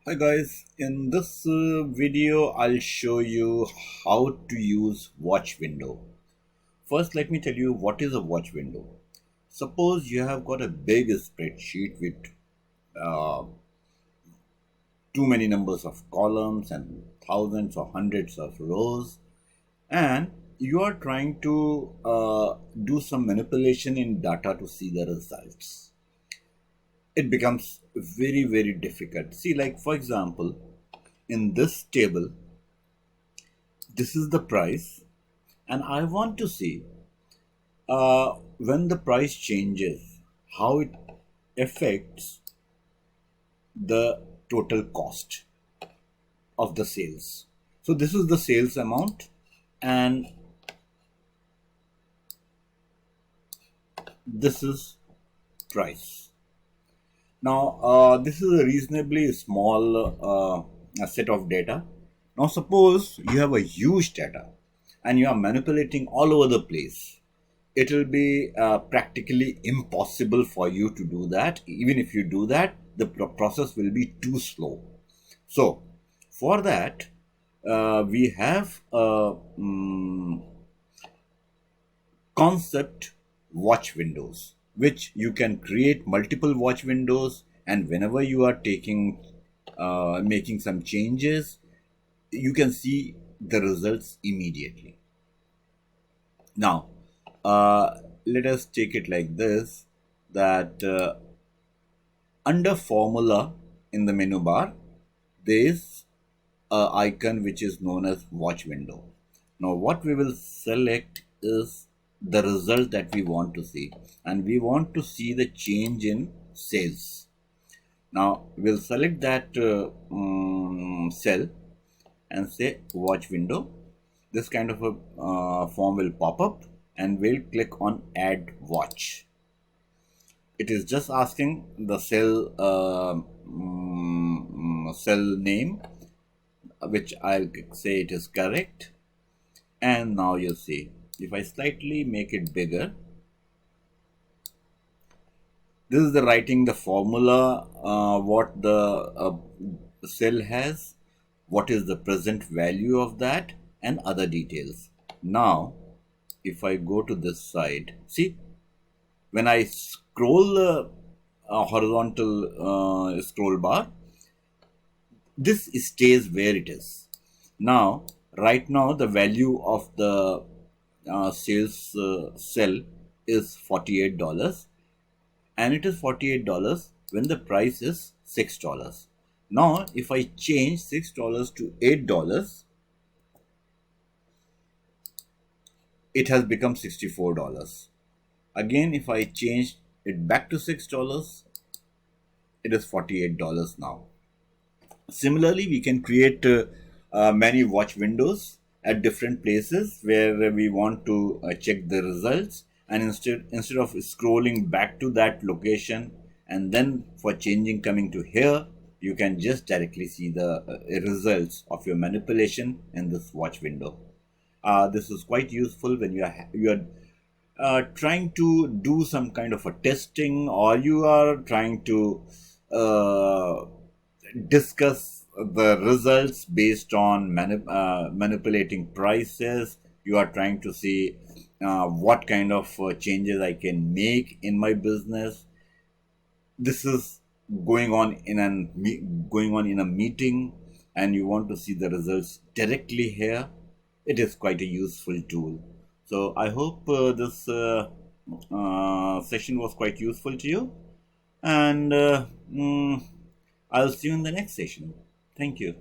Hi guys, in this video I'll show you how to use watch window. First let me tell you what is a watch window. Suppose you have got a big spreadsheet with uh, too many numbers of columns and thousands or hundreds of rows, and you are trying to do some manipulation in data to see the results. It becomes very difficult. See, like for example, in this table this is the price, and I want to see when the price changes how it affects the total cost of the sales. So this is the sales amount and this is price. Now this is a reasonably small set of data. Now suppose you have a huge data and you are manipulating all over the place. It will be practically impossible for you to do that. Even if you do that, the process will be too slow. So for that, we have a concept watch windows, which you can create multiple watch windows, and whenever you are making some changes, you can see the results immediately. Now let us take it like this, that under formula in the menu bar there is a icon which is known as watch window. Now what we will select is the result that we want to see, and we want to see the change in sales. Now we'll select that cell and say watch window. This kind of a form will pop up, and we'll click on add watch. It is just asking the cell cell name, which I'll say it is correct. And now you see, if I slightly make it bigger, this is the writing the formula, what the cell has, what is the present value of that, and other details. Now if I go to this side, see, when I scroll the horizontal scroll bar, this stays where it is. Now right now the value of the sales cell is $48, and it is $48 when the price is $6. Now if I change $6 to $8, it has become $64. Again, if I change it back to $6, it is $48 now. Similarly, we can create many watch windows at different places where we want to check the results, and instead of scrolling back to that location and then for changing coming to here, you can just directly see the results of your manipulation in this watch window. This is quite useful when you are trying to do some kind of a testing, or you are trying to discuss the results based on manipulating prices. You are trying to see what kind of changes I can make in my business. This is going on in a meeting, and you want to see the results directly here. It is quite a useful tool. So I hope this session was quite useful to you, and I'll see you in the next session. Thank you.